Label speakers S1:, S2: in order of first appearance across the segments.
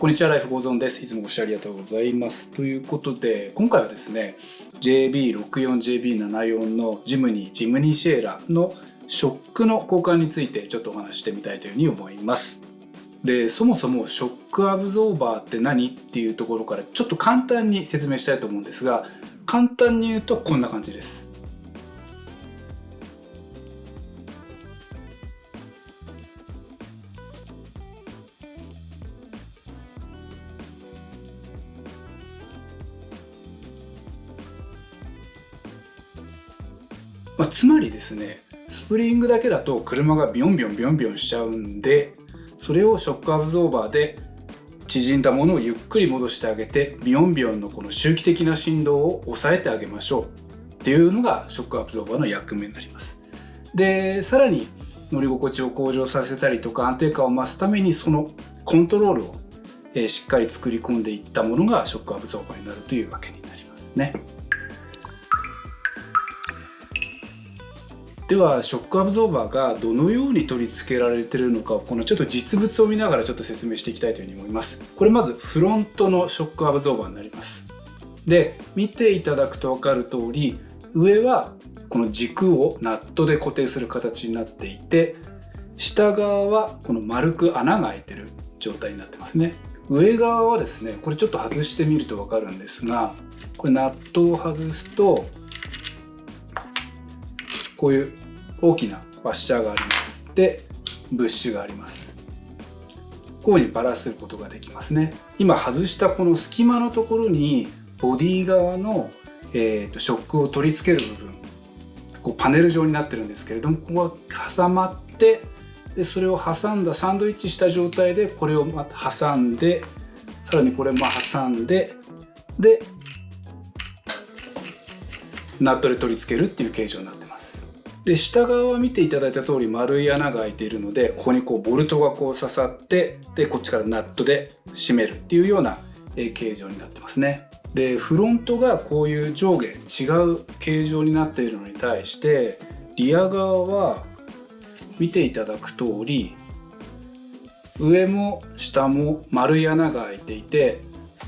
S1: こんにちは、ライフゴーゾーンです。いつもご視聴ありがとうございます。ということで、今回はですね、JB64、JB74 のジムニーシェーラのショックの交換についてちょっとお話してみたいというふうに思います。で、そもそもショックアブゾーバーって何っていうところからちょっと簡単に説明したいと思うんですが、簡単に言うとこんな感じです。つまりですね、スプリングだけだと車がビョンビョンしちゃうんで、それをショックアブゾーバーで縮んだものをゆっくり戻してあげて、ビヨンビヨンのこの周期的な振動を抑えてあげましょうっていうのがショックアブゾーバーの役目になります。で、さらに乗り心地を向上させたりとか安定感を増すためにそのコントロールをしっかり作り込んでいったものがショックアブゾーバーになるというわけになりますね。ではショックアブゾーバーがどのように取り付けられているのかをこのちょっと実物を見ながらちょっと説明していきたいというふうに思います。これまずフロントのショックアブゾーバーになります。で、見ていただくと分かる通り、上はこの軸をナットで固定する形になっていて、下側はこの丸く穴が開いている状態になってますね。上側はですね、これちょっと外してみると分かるんですが、これナットを外すとこういう大きなワッシャーがあります。で、ブッシュがあります。こういうふうにばらすことができますね。今外したこの隙間のところにボディ側の、ショックを取り付ける部分、こうパネル状になってるんですけれども、ここが挟まって、でそれを挟んだサンドイッチした状態でこれをまた挟んで、さらにこれも挟んで、でナットで取り付けるっていう形状になってます。で、下側は見ていただいた通り丸い穴が開いているので、ここにこうボルトがこう刺さって、でこっちからナットで締めるっていうような形状になってますね。で、フロントがこういう上下違う形状になっているのに対して、リア側は見ていただく通り上も下も丸い穴が開いていて、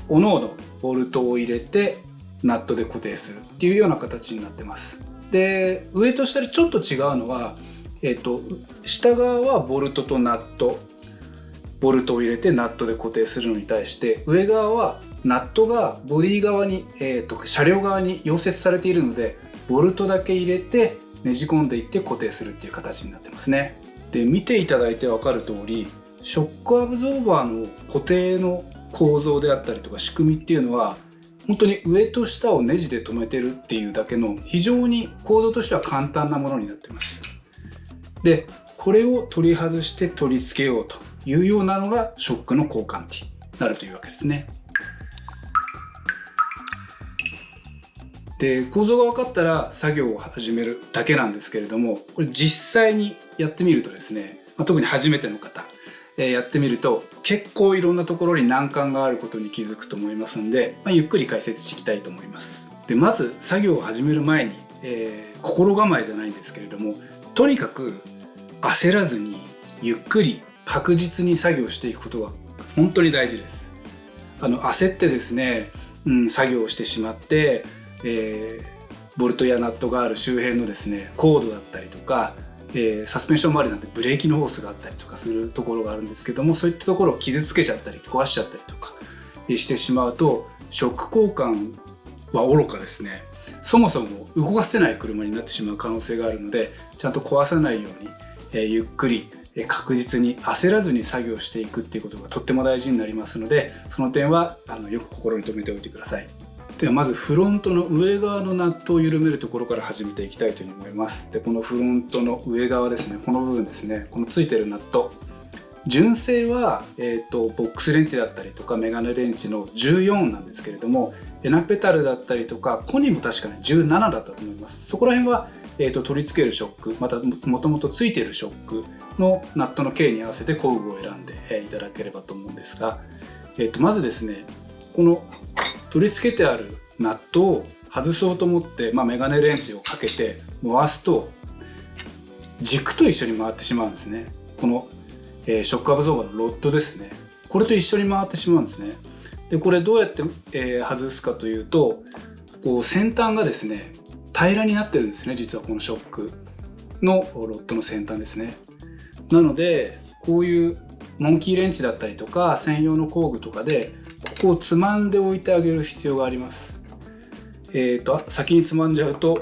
S1: おのおのボルトを入れてナットで固定するっていうような形になってます。で、上と下でちょっと違うのは、下側はボルトとナット、ボルトを入れてナットで固定するのに対して、上側はナットがボディ側に、車両側に溶接されているので、ボルトだけ入れてねじ込んでいって固定するっていう形になってますね。で、見ていただいて分かる通り、ショックアブゾーバーの固定の構造であったりとか仕組みっていうのは、本当に上と下をネジで留めてるっていうだけの非常に構造としては簡単なものになってます。で、これを取り外して取り付けようというようなのがショックの交換になるというわけですね。で、構造が分かったら作業を始めるだけなんですけれども、これ実際にやってみるとですね、特に初めての方、やってみると結構いろんなところに難関があることに気づくと思いますので、ゆっくり解説していきたいと思います。で、まず作業を始める前に、心構えじゃないんですけれども、とにかく焦らずにゆっくり確実に作業していくことが本当に大事です。焦ってですね、作業をしてしまって、ボルトやナットがある周辺のですねコードだったりとか、サスペンション周りなんてブレーキのホースがあったりとかするところがあるんですけども、そういったところを傷つけちゃったり壊しちゃったりとかしてしまうと、ショック交換は愚かですね、そもそも動かせない車になってしまう可能性があるので、ちゃんと壊さないように、ゆっくり確実に焦らずに作業していくっていうことがとっても大事になりますので、その点はよく心に留めておいてください。ではまずフロントの上側のナットを緩めるところから始めていきたいというふうに思います。で、このフロントの上側ですね、この部分ですね、このついてるナット、純正は、ボックスレンチだったりとかメガネレンチの14なんですけれども、エナペタルだったりとかコニも確かに17だったと思います。そこら辺は、取り付けるショック、またもともとついているショックのナットの径に合わせて工具を選んで、いただければと思うんですが、まずですね、この取り付けてあるナットを外そうと思って、メガネレンチをかけて回すと軸と一緒に回ってしまうんですね。この、ショックアブゾーバーのロッドですね、これと一緒に回ってしまうんですね。でこれどうやって、外すかというと、こう先端がですね平らになってるんですね。実はこのショックのロッドの先端ですね。なのでこういうモンキーレンチだったりとか専用の工具とかでここをつまんでおいてあげる必要があります。先につまんじゃうと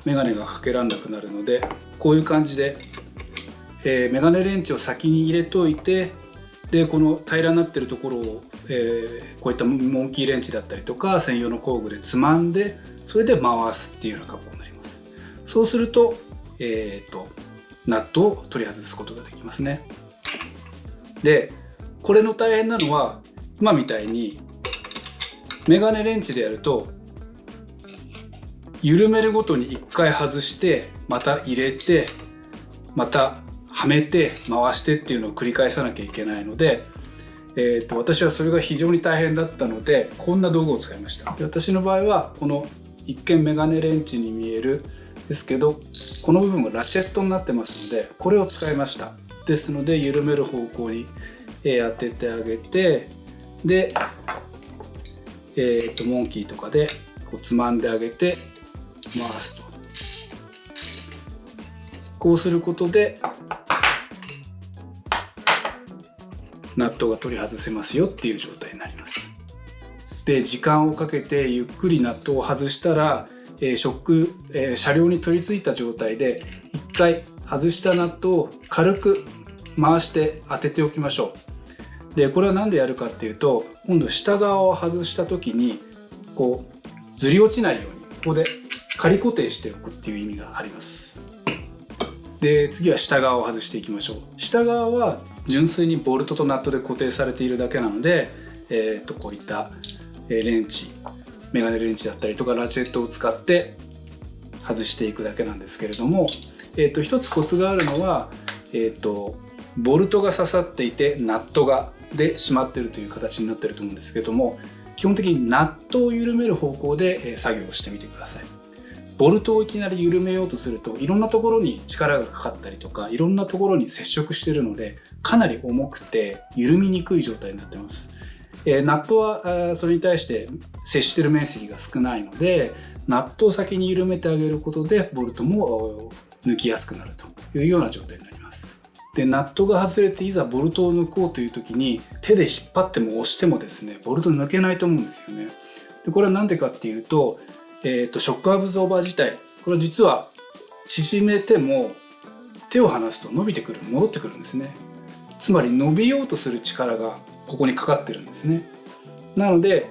S1: メガネがかけられなくなるので、こういう感じで、メガネレンチを先に入れといて、でこの平らになってるところを、こういったモンキーレンチだったりとか専用の工具でつまんで、それで回すっていうような格好になります。そうすると、ナットを取り外すことができますね。でこれの大変なのは、今みたいにメガネレンチでやると緩めるごとに1回外してまた入れてまたはめて回してっていうのを繰り返さなきゃいけないので、私はそれが非常に大変だったのでこんな道具を使いました。で私の場合はこの一見メガネレンチに見えるですけど、この部分がラチェットになってますのでこれを使いました。ですので緩める方向に当ててあげて、で、モンキーとかでこうつまんであげて回すと。こうすることでナットが取り外せますよっていう状態になります。で時間をかけてゆっくりナットを外したら、ショック、車両に取り付いた状態で一回外したナットを軽く回して当てておきましょう。でこれは何でやるかっていうと、今度下側を外した時にこうずり落ちないようにここで仮固定しておくっていう意味があります。で次は下側を外していきましょう。下側は純粋にボルトとナットで固定されているだけなので、こういったレンチ、メガネレンチだったりとかラチェットを使って外していくだけなんですけれども、一つコツがあるのは、ボルトが刺さっていてナットがで締まっているという形になっていると思うんですけども、基本的にナットを緩める方向で作業をしてみてください。ボルトをいきなり緩めようとするといろんなところに力がかかったりとかいろんなところに接触しているのでかなり重くて緩みにくい状態になっています。ナットはそれに対して接している面積が少ないので、ナットを先に緩めてあげることでボルトも抜きやすくなるというような状態になります。でナットが外れていざボルトを抜こうという時に手で引っ張っても押してもですねボルト抜けないと思うんですよね。でこれは何でかっていうと、ショックアブゾーバー自体これ実は縮めても手を離すと伸びてくる戻ってくるんですね。つまり伸びようとする力がここにかかってるんですね。なので、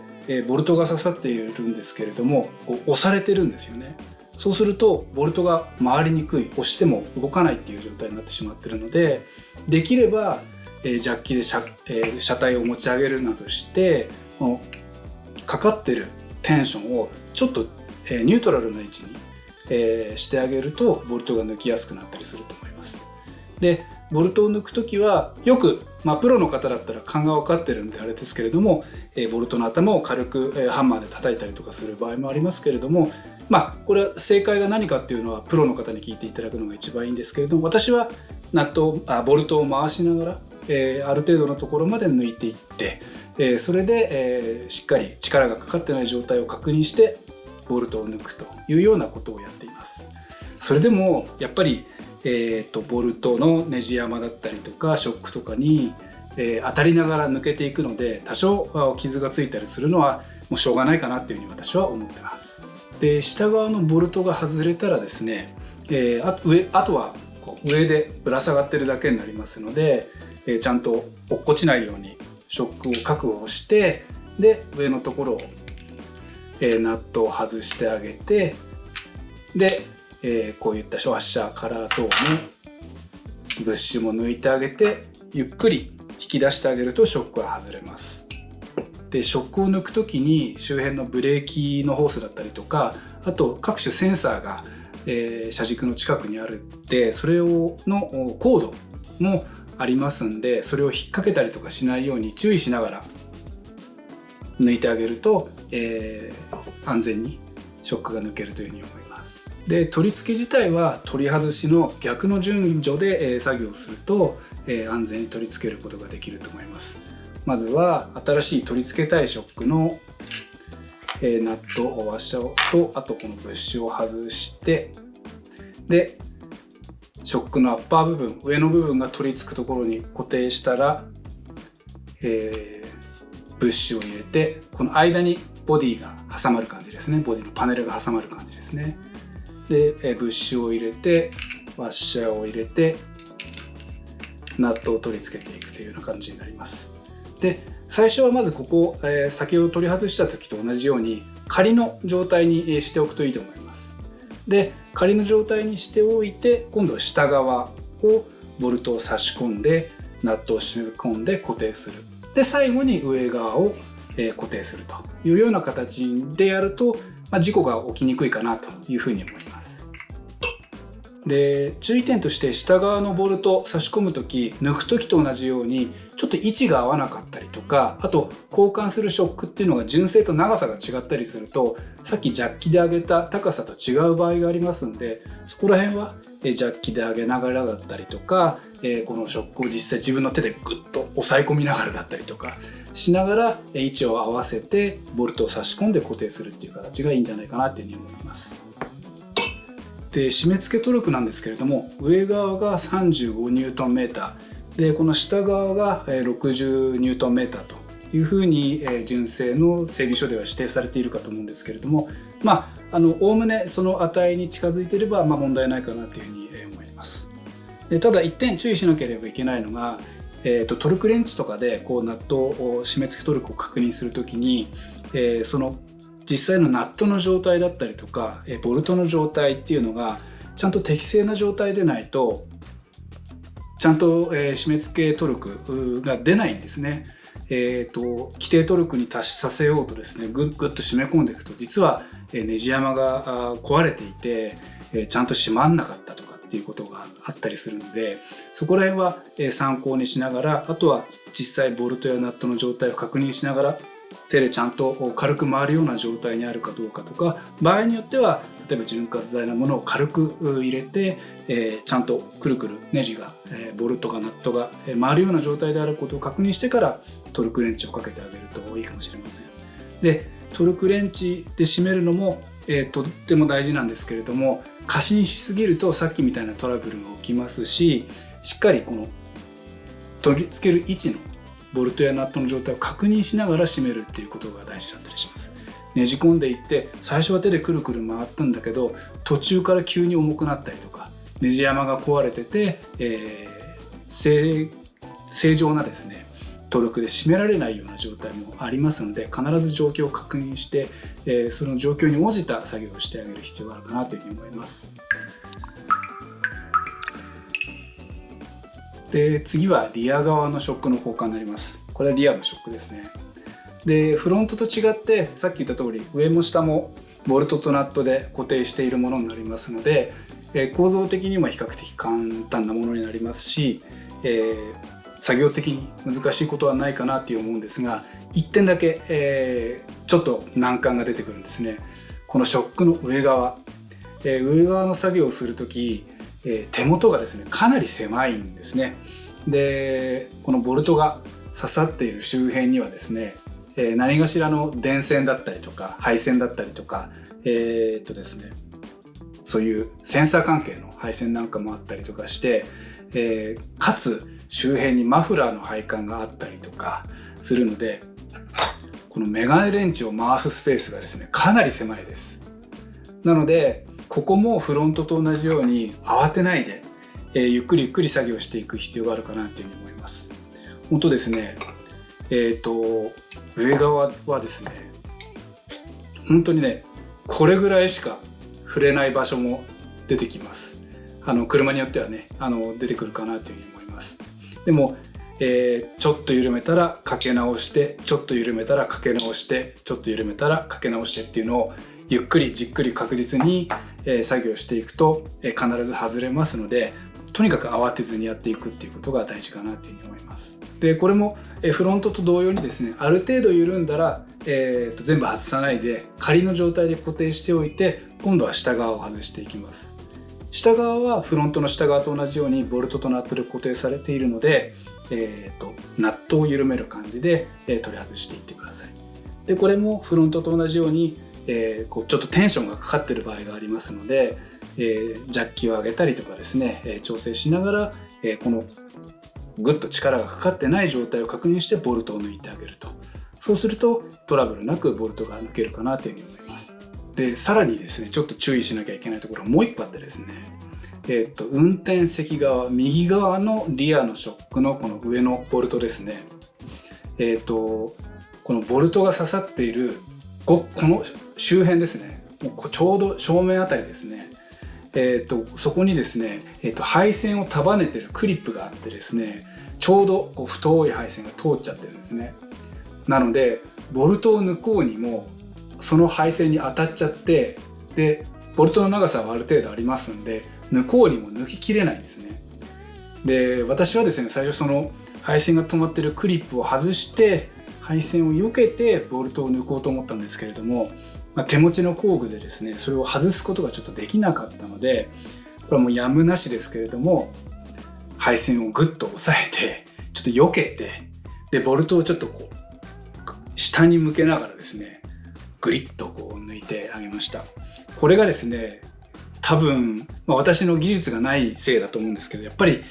S1: ボルトが刺さっているんですけれどもこう押されてるんですよね。そうするとボルトが回りにくい、押しても動かないっていう状態になってしまっているので、できれば、ジャッキで車体を持ち上げるなどしてかかってるテンションをちょっとニュートラルな位置にしてあげるとボルトが抜きやすくなったりすると思います。でボルトを抜くときはよく、プロの方だったら勘が分かってるんであれですけれども、ボルトの頭を軽くハンマーで叩いたりとかする場合もありますけれども、これは正解が何かっていうのはプロの方に聞いていただくのが一番いいんですけれども、私はボルトを回しながら、ある程度のところまで抜いていって、それで、しっかり力がかかってない状態を確認してボルトを抜くというようなことをやっています。それでもやっぱりボルトのネジ山だったりとかショックとかに、当たりながら抜けていくので多少傷がついたりするのはもうしょうがないかなっていうふうに私は思ってます。で下側のボルトが外れたらですね、あとはこう上でぶら下がってるだけになりますので、ちゃんと落っこちないようにショックを確保して、で上のところを、ナットを外してあげて、でこういったワッシャーカラー等のブッシュも抜いてあげてゆっくり引き出してあげるとショックは外れます。でショックを抜く時に周辺のブレーキのホースだったりとか、あと各種センサーが、車軸の近くにあるってそれのコードもありますんで、それを引っ掛けたりとかしないように注意しながら抜いてあげると、安全にショックが抜けるというふうに思います。で取り付け自体は取り外しの逆の順序で、作業すると、安全に取り付けることができると思います。まずは新しい取り付けたいショックの、ナットワッシャーと、あとこのブッシュを外して、でショックのアッパー部分、上の部分が取り付くところに固定したら、ブッシュを入れて、この間にボディが挟まる感じですね。ボディのパネルが挟まる感じですね。で、ブッシュを入れて、ワッシャーを入れて、ナットを取り付けていくというような感じになります。で、最初はまずここ、先を取り外した時と同じように仮の状態にしておくといいと思います。で、仮の状態にしておいて、今度は下側をボルトを差し込んで、ナットを締め込んで固定する。で、最後に上側を固定するというような形でやると、事故が起きにくいかなというふうに思います。で、注意点として、下側のボルト差し込む時、抜く時と同じようにちょっと位置が合わなかったりとか、あと交換するショックっていうのが純正と長さが違ったりすると、さっきジャッキで上げた高さと違う場合がありますんで、そこら辺はジャッキで上げながらだったりとか、このショックを実際自分の手でグッと押さえ込みながらだったりとかしながら、位置を合わせてボルトを差し込んで固定するっていう形がいいんじゃないかなっていうふうに思います。で、締め付けトルクなんですけれども、上側が35ニュートンメーターで、この下側が60ニュートンメーターというふうに純正の整備書では指定されているかと思うんですけれども、おおむねその値に近づいていれば問題ないかなというふうに思います。で、ただ一点注意しなければいけないのが、トルクレンチとかでこうナットを締め付けトルクを確認するときに、その実際のナットの状態だったりとか、ボルトの状態っていうのがちゃんと適正な状態でないと、ちゃんと締め付けトルクが出ないんですね。規定トルクに達させようとですね、ぐっと締め込んでいくと、実はネジ山が壊れていて、ちゃんと締まんなかったとかっていうことがあったりするので、そこら辺は参考にしながら、あとは実際ボルトやナットの状態を確認しながら、手でちゃんと軽く回るような状態にあるかどうかとか、場合によっては例えば潤滑剤なものを軽く入れて、ちゃんとくるくるネジが、ボルトがナットが回るような状態であることを確認してからトルクレンチをかけてあげるといいかもしれません。で、トルクレンチで締めるのも、とっても大事なんですけれども、過信しすぎるとさっきみたいなトラブルが起きますし、しっかりこの取り付ける位置のボルトやナットの状態を確認しながら締めるっていうことが大事だったりします。ねじ込んでいって最初は手でくるくる回ったんだけど、途中から急に重くなったりとか、ネジ山が壊れてて、正常なですねトルクで締められないような状態もありますので、必ず状況を確認して、その状況に応じた作業をしてあげる必要があるかなというふうに思います。で、次はリア側のショックの交換になります。これはリアのショックですね。で、フロントと違ってさっき言った通り上も下もボルトとナットで固定しているものになりますので、構造的にも比較的簡単なものになりますし、作業的に難しいことはないかなと思うんですが、1点だけ、ちょっと難関が出てくるんですね。このショックの上側、上側の作業をするとき、手元がですねかなり狭いんですね。で、このボルトが刺さっている周辺にはですね、何かしらの電線だったりとか配線だったりとか、ですね、そういうセンサー関係の配線なんかもあったりとかして、かつ周辺にマフラーの配管があったりとかするので、このメガネレンチを回すスペースがですねかなり狭いです。なのでここもフロントと同じように慌てないで、ゆっくりゆっくり作業していく必要があるかなというふうに思います。本当ですね、上側はですね本当にねこれぐらいしか触れない場所も出てきます。車によってはね出てくるかなというふうに思います。でも、ちょっと緩めたらかけ直して、ちょっと緩めたらかけ直して、ちょっと緩めたらかけ直してっていうのをゆっくりじっくり確実に作業していくと必ず外れますので、とにかく慌てずにやっていくっていうことが大事かなというふうに思います。で、これもフロントと同様にですね、ある程度緩んだら、全部外さないで仮の状態で固定しておいて、今度は下側を外していきます。下側はフロントの下側と同じようにボルトとナットで固定されているので、ナットを緩める感じで、取り外していってください。でこれもフロントと同じように、ちょっとテンションがかかっている場合がありますので、ジャッキを上げたりとかですね、調整しながら、このグッと力がかかってない状態を確認してボルトを抜いてあげると。そうするとトラブルなくボルトが抜けるかなというふうに思います。でさらにですね、ちょっと注意しなきゃいけないところがもう一個あってですね、運転席側右側のリアのショックのこの上のボルトですね、このボルトが刺さっているこの周辺ですね、もうちょうど正面あたりですね、そこにですね、配線を束ねてるクリップがあってですね、ちょうど太い配線が通っちゃってるんですね。なのでボルトを抜こうにもその配線に当たっちゃって、でボルトの長さはある程度ありますんで抜こうにも抜ききれないんですね。で私はですね、最初その配線が止まってるクリップを外して配線を避けてボルトを抜こうと思ったんですけれども、手持ちの工具でですねそれを外すことがちょっとできなかったので、これはもうやむなしですけれども配線をグッと押さえてちょっと避けて、でボルトをちょっと下に向けながらですねグリッと抜いてあげました。これがですね多分、私の技術がないせいだと思うんですけど、やっぱり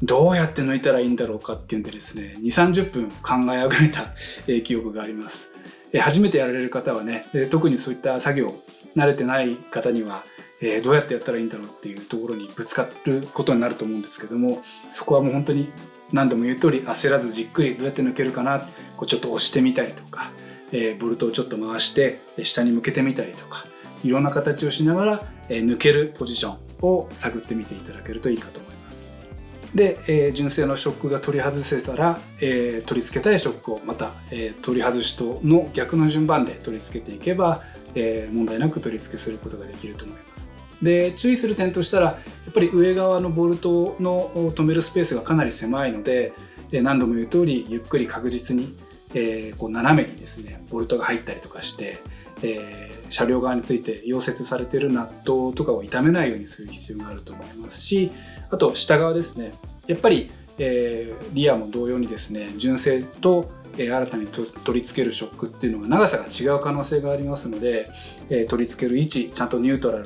S1: どうやって抜いたらいいんだろうかっていうんでですね 2,30 分考えあぐねた記憶があります。初めてやられる方はね、特にそういった作業慣れてない方にはどうやってやったらいいんだろうっていうところにぶつかることになると思うんですけども、そこはもう本当に何度も言う通り焦らずじっくりどうやって抜けるかな、ちょっと押してみたりとか、ボルトをちょっと回して下に向けてみたりとか、いろんな形をしながら抜けるポジションを探ってみていただけるといいかと思います。で、純正のショックが取り外せたら、取り付けたいショックをまた、取り外しとの逆の順番で取り付けていけば、問題なく取り付けすることができると思います。で注意する点としたら、やっぱり上側のボルトの止めるスペースがかなり狭いので、何度も言う通りゆっくり確実に、斜めにですねボルトが入ったりとかして、車両側について溶接されているナットとかを傷めないようにする必要があると思いますし、あと下側ですね、やっぱり、リアも同様にですね純正と新たに取り付けるショックっていうのが長さが違う可能性がありますので、取り付ける位置ちゃんとニュートラル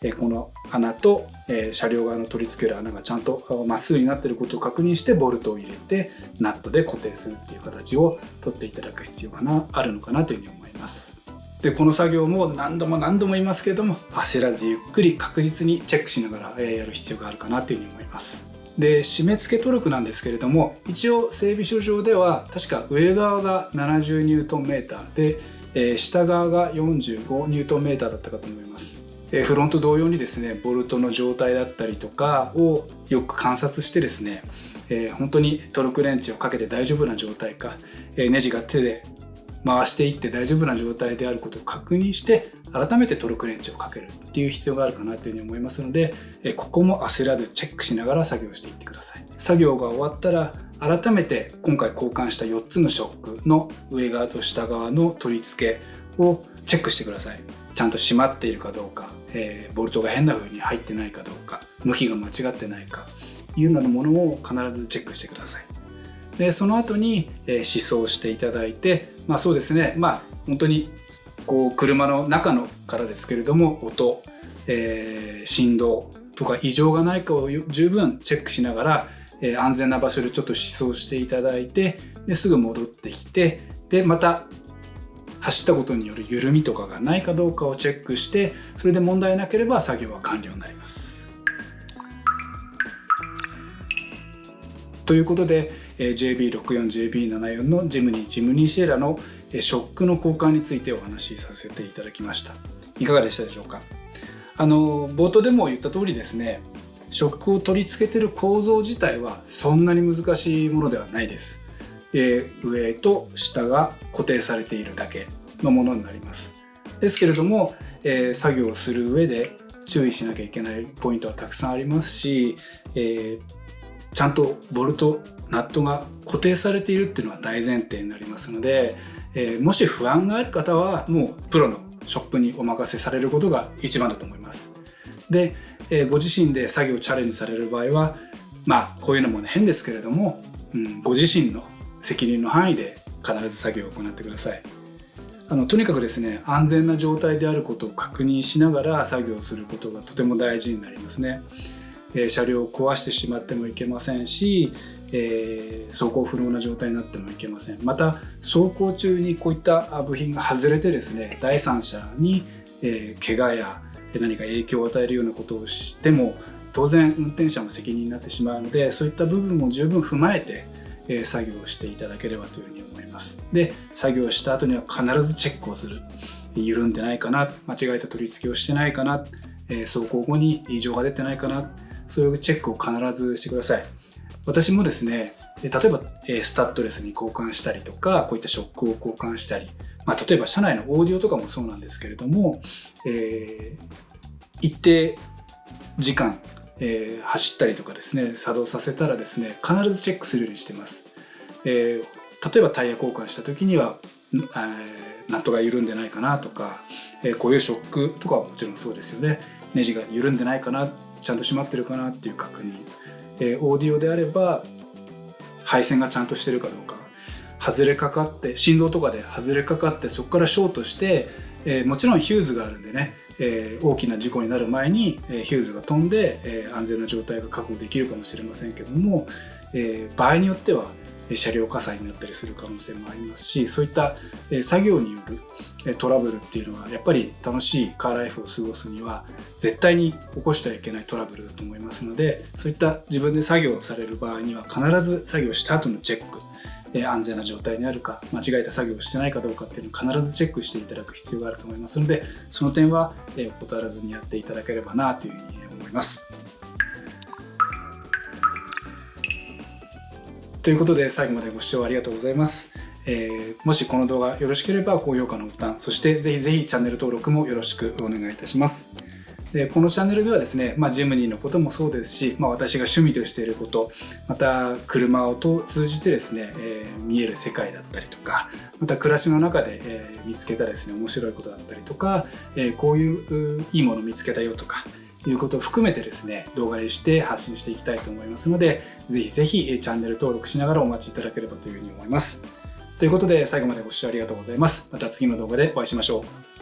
S1: に、この穴と、車両側の取り付ける穴がちゃんとまっすぐになっていることを確認してボルトを入れてナットで固定するっていう形を取っていただく必要があるのかなというふうに思います。でこの作業も何度も言いますけれども、焦らずゆっくり確実にチェックしながらやる必要があるかなというふうに思います。で締め付けトルクなんですけれども、一応整備書上では確か上側が70ニュートンメーターで、下側が45ニュートンメーターだったかと思います。フロント同様にですねボルトの状態だったりとかをよく観察してですね、本当にトルクレンチをかけて大丈夫な状態か、ネジが手で回していって大丈夫な状態であることを確認して改めてトルクレンチをかけるっていう必要があるかなというふうに思いますので、ここも焦らずチェックしながら作業していってください。作業が終わったら改めて今回交換した4つのショックの上側と下側の取り付けをチェックしてください。ちゃんと締まっているかどうか、ボルトが変な風に入ってないかどうか、向きが間違ってないかいうようなものを必ずチェックしてください。でその後に、試走していただいて、そうですね、本当に車の中のからですけれども音、振動とか異常がないかを十分チェックしながら、安全な場所でちょっと試走していただいて、ですぐ戻ってきて、でまた走ったことによる緩みとかがないかどうかをチェックして、それで問題なければ作業は完了になります。ということで JB64、JB74 のジムニーシエラのショックの交換についてお話しさせていただきました。いかがでしたでしょうか。冒頭でも言った通りですね、ショックを取り付けている構造自体はそんなに難しいものではないです。上と下が固定されているだけのものになります。ですけれども、作業をする上で注意しなきゃいけないポイントはたくさんありますし、ちゃんとボルトナットが固定されているっていうのは大前提になりますので、もし不安がある方はもうプロのショップにお任せされることが一番だと思います。で、ご自身で作業をチャレンジされる場合は、こういうのもね変ですけれども、ご自身の責任の範囲で必ず作業を行ってください。とにかくですね、安全な状態であることを確認しながら作業することがとても大事になりますね。車両を壊してしまってもいけませんし、走行不能な状態になってもいけません。また走行中にこういった部品が外れてですね、第三者に、怪我や何か影響を与えるようなことをしても当然運転者の責任になってしまうので、そういった部分も十分踏まえて、作業をしていただければというふうに思います。で、作業をした後には必ずチェックをする。緩んでないかな、間違えた取り付けをしてないかな、走行後に異常が出てないかな、そういうチェックを必ずしてください。私もですね、例えばスタッドレスに交換したりとか、こういったショックを交換したり、例えば車内のオーディオとかもそうなんですけれども、一定時間、走ったりとかですね、作動させたらですね、必ずチェックするようにしてます。例えばタイヤ交換した時には、ナットが緩んでないかなとか、こういうショックとかはもちろんそうですよね。ネジが緩んでないかな、ちゃんと締まってるかなっていう確認。オーディオであれば配線がちゃんとしてるかどうか、外れかかって振動とかで外れかかってそこからショートして、もちろんヒューズがあるんでね、大きな事故になる前にヒューズが飛んで、安全な状態が確保できるかもしれませんけども、場合によっては車両火災になったりする可能性もありますし、そういった作業によるトラブルっていうのはやっぱり楽しいカーライフを過ごすには絶対に起こしてはいけないトラブルだと思いますので、そういった自分で作業される場合には必ず作業した後のチェック、安全な状態にあるか、間違えた作業をしてないかどうかっていうのを必ずチェックしていただく必要があると思いますので、その点は怠らずにやっていただければなというふうに思います。ということで最後までご視聴ありがとうございます。もしこの動画よろしければ高評価のボタン、そしてぜひぜひチャンネル登録もよろしくお願いいたします。でこのチャンネルではですね、ジムニーのこともそうですし、私が趣味としていること、また車を通じてですね、見える世界だったりとか、また暮らしの中で、見つけたですね面白いことだったりとか、こういういいもの見つけたよとかいうことを含めてですね、動画にして発信していきたいと思いますので、ぜひぜひチャンネル登録しながらお待ちいただければというふうに思います。ということで最後までご視聴ありがとうございます。また次の動画でお会いしましょう。